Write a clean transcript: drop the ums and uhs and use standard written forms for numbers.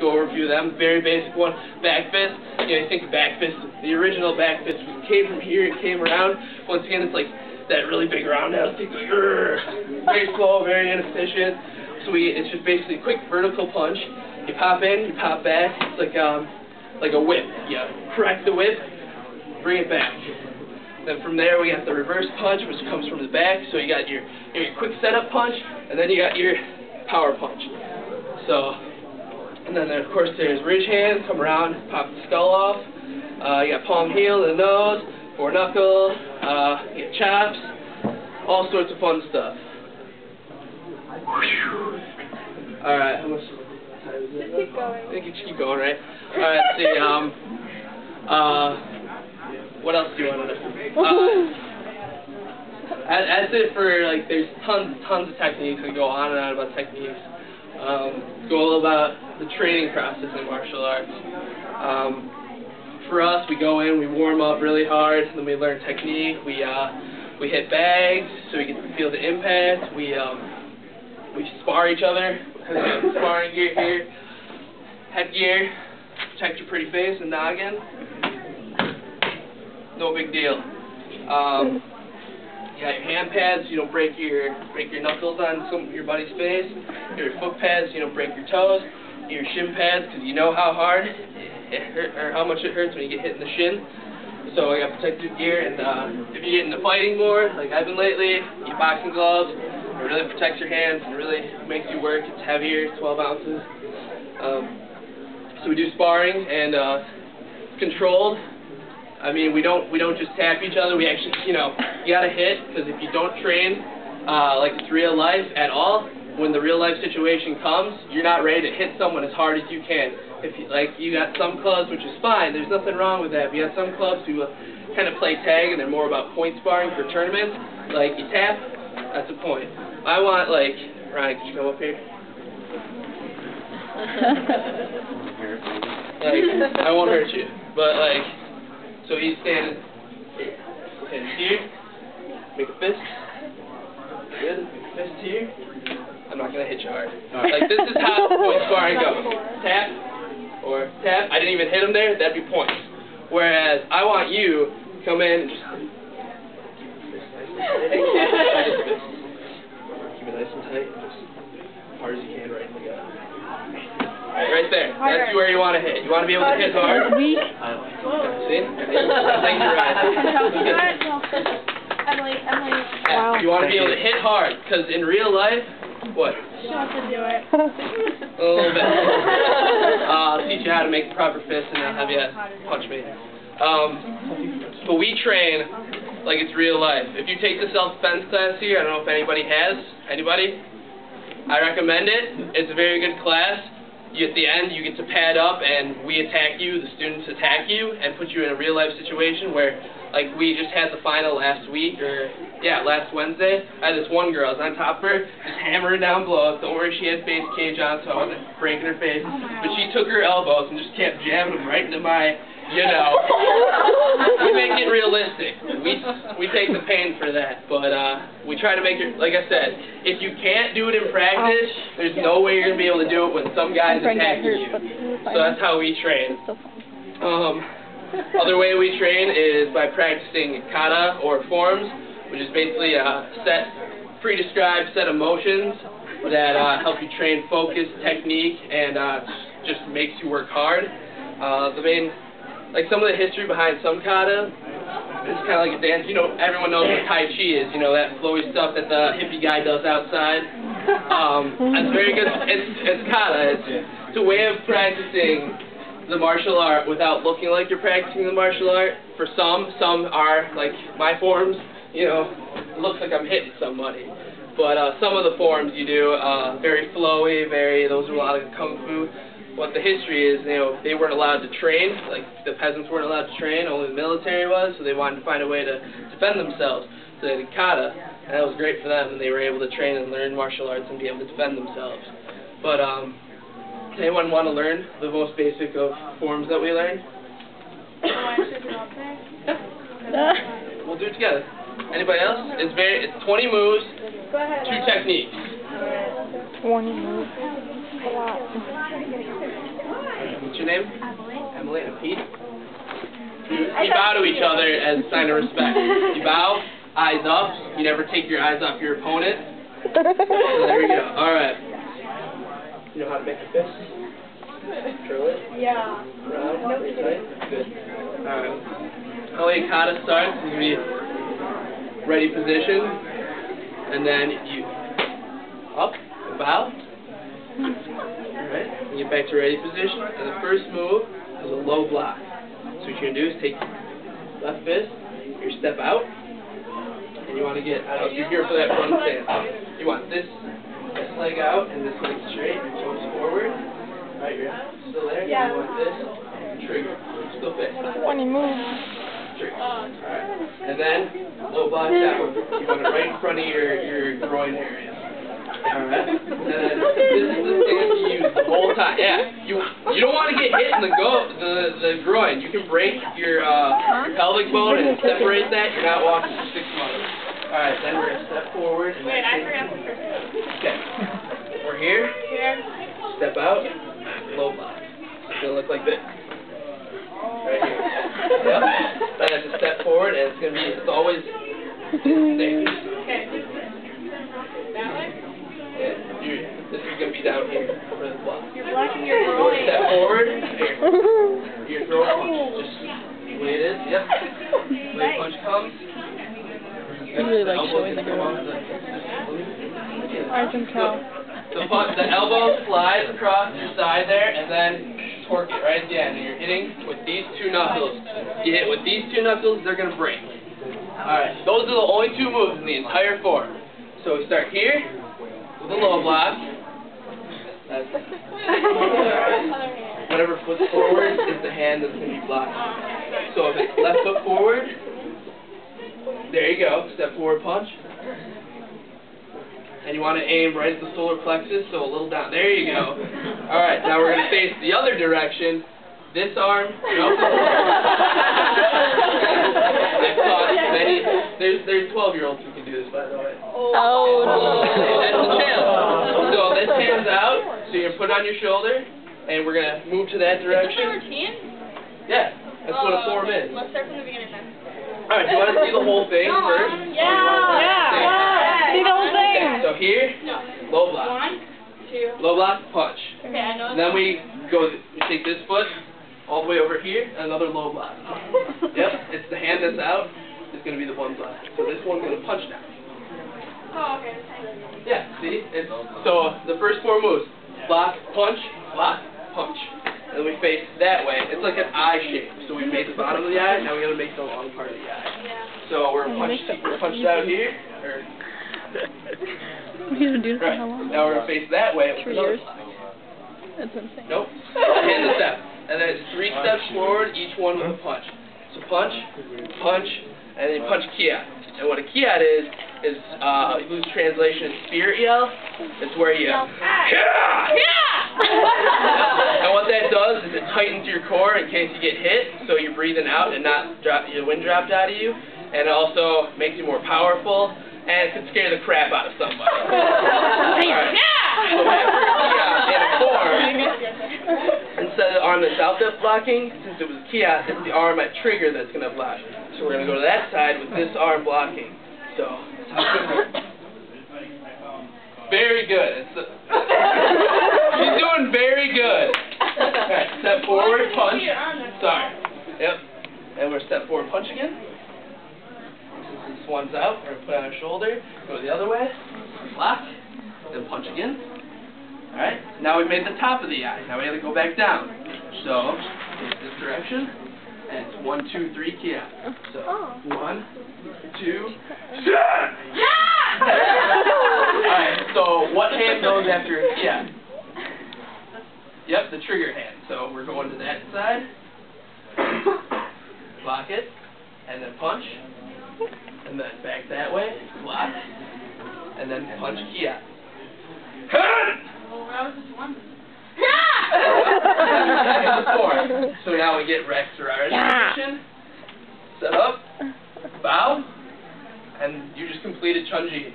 go over a few of them. Very basic one, back fist. You know, you think back fist, the original back fist came from here, it came around. Once again, it's like that really big roundhouse thing, like, very slow, very inefficient. So it's just basically a quick vertical punch. You pop in, you pop back. It's like a whip. You crack the whip, bring it back. Then from there we got the reverse punch, which comes from the back. So you got your quick setup punch, and then you got your power punch. So, and then of course there's ridge hand, come around, pop the skull off. You got palm heel to the nose, four knuckle, you got chops, all sorts of fun stuff. Alright, how much time is it? Keep going. I think you should keep going, right? Alright, let's see, what else do you want to know? That's it for, like, there's tons of techniques. We go on and on about techniques. Go a little about the training process in martial arts. For us, we go in, we warm up really hard, then we learn technique. We hit bags, so we get to feel the impact. We spar each other. We have sparring gear here, headgear, protect your pretty face and noggin. No big deal. You got your hand pads, you don't break your knuckles on your buddy's face. Your foot pads, you don't break your toes. Your shin pads, because you know how hard it hurt, or how much it hurts when you get hit in the shin. So I got protective gear, and if you get into fighting more, like I've been lately, you boxing gloves. It really protects your hands. It really makes you work. It's heavier, 12 ounces. So we do sparring and controlled. I mean, we don't just tap each other. We actually, you gotta hit, because if you don't train like it's real life at all, when the real life situation comes, you're not ready to hit someone as hard as you can. If you got some clubs, which is fine. There's nothing wrong with that. But you got some clubs who kind of play tag, and they're more about point sparring for tournaments. Like you tap, that's a point. I want Ryan, could you come up here? I won't hurt you, but so he's standing and here, make a fist, good, make a fist here. I'm not gonna hit you hard. Like this is how point sparring goes. Tap or tap. I didn't even hit him there. That'd be points. Whereas I want you to come in and just keep it nice and tight, just as hard as you can, right in the gut. Right there. That's where you want to hit. You want to be able to hit hard. See? I think you're right. Emily. Wow. You want to be able to hit hard, because in real life, what? She wants to do it. A little bit. I'll teach you how to make the proper fist, and I'll have you punch me. But we train like it's real life. If you take the self-defense class here, I don't know if anybody has. Anybody? I recommend it. It's a very good class. At the end, you get to pad up, and we attack you, the students attack you, and put you in a real-life situation where, like, we just had the final last week, last Wednesday. I had this one girl, I was on top of her, just hammering down blows. Don't worry, she had face cage on, so I wasn't breaking her face. But she took her elbows and just kept jamming them right into my, we make it realistic. We take the pain for that, but we try to make it, like I said, if you can't do it in practice, there's no way you're going to be able to do it when some guy's attacking you. So that's how we train. Other way we train is by practicing kata, or forms, which is basically a pre-described set of motions that help you train focus, technique, and just makes you work hard. Some of the history behind some kata, it's kind of like a dance. Everyone knows what Tai Chi is, that flowy stuff that the hippie guy does outside. That's very good. It's kata. It's a way of practicing the martial art without looking like you're practicing the martial art. For some are, like my forms, it looks like I'm hitting somebody. But some of the forms you do, very flowy, those are a lot of kung fu. What the history is, they weren't allowed to train, like the peasants weren't allowed to train, only the military was, so they wanted to find a way to defend themselves. So they did kata, and that was great for them, and they were able to train and learn martial arts and be able to defend themselves. But, does anyone want to learn the most basic of forms that we learn? We'll do it together. Anybody else? It's 20 moves, 2 techniques. 20 moves. A lot. your name? Emily. Emily and Pete. You bow to each other as a sign of respect. You bow, eyes up. You never take your eyes off your opponent. So there we go. All right. You know how to make a fist? Curl it? Yeah. Round? Pretty tight? Good. All right. Ellie Kata starts. It's going to be ready position. And then you up, bow. Alright, and get back to ready position. And the first move is a low block. So what you're going to do is take left fist, your step out, and you want to get, I don't know if you're here for that front stance. You want this leg out and this leg straight, your toes forward. Alright, you're still there. Yeah. You want this, trigger, still fist. Funny move. Trigger. Alright, and then low block down. You want it right in front of your groin area. Alright, and then this is the stance you use the whole time. Yeah, you don't want to get hit in the groin. You can break your pelvic bone and separate that. You're not walking for 6 months. Alright, then we're gonna step forward. And Wait, I forgot the first one. Okay, we're here. Step out, low block. It's gonna look like this. Right here. Yep. Then it's a step forward, and it's always there. Okay. That way? Yeah, this is going to be down here for the block. You're blocking your So groin. step forward, here. Your throw punch, just the way it is, yep. The way punch comes. He really likes showing the girl. I can tell. The elbow slides across your side there, and then torque it right at the end. And you're hitting with these two knuckles. You hit with these two knuckles, they're going to break. Alright, those are the only two moves in the entire form. So we start here with a low block. That's whatever foot's forward is the hand that's going to be blocked. So if it's left foot forward, there you go, step forward punch. And you want to aim right at the solar plexus, so a little down. There you go. Alright, now we're going to face the other direction. This arm, no. I've taught many, there's 12-year-olds who can do this, by the way. Oh, That's the challenge. So this hand's out, so you're going to put it on your shoulder, and we're going to move to that direction. Is this a routine? Yeah, that's what a form is. Let's start from the beginning then. Alright, do you want to see the whole thing first? Yeah. See the whole thing. Okay, so here, low block. 1, 2. Low block, punch. Okay, I know. And then we take this foot all the way over here, and another low block. Yep, it's the hand that's out, it's going to be the one block. So this one's going to punch now. Oh, okay. Yeah, see? So the first 4 moves, block, punch, punch. And we face that way. It's like an eye shape. So we made the bottom of the eye, now we got to make the long part of the eye. So we're punched out here. He's been doing it for Right. how long? Now we're going to face that way with 3 another years. block. That's insane. Nope. Hand the step. And then it's 3 steps forward, each one with a punch. So punch, punch, and then you punch kiat. And what a kiat is loose translation is spirit yell. It's where you Yeah! And what that does is it tightens your core in case you get hit, so you're breathing out and not your wind dropped out of you. And it also makes you more powerful, and it could scare the crap out of somebody. Alright. So after kiat in a form, instead of the arm that's out that's blocking, since it was kiat, it's the arm at trigger that's going to block. So we're going to go to that side with this arm blocking. So, very good. She's doing very good. Alright, step forward, punch. Sorry. Yep. And we're step forward, punch again. Since this one's out, we're going to put it on our shoulder, go the other way, block, then punch again. Alright, now we made the top of the eye. Now we have to go back down. So, in this direction, and it's 1, 2, 3, kiat. So, 1, 2, Alright, so what hand goes after a kiat? Yep, the trigger hand. So we're going to that side, block it, and then punch, and then back that way, block, and then punch kiat. Well, that was just one. So now we get Rex Ferrara's position, set up, bow, and you just completed Chunji.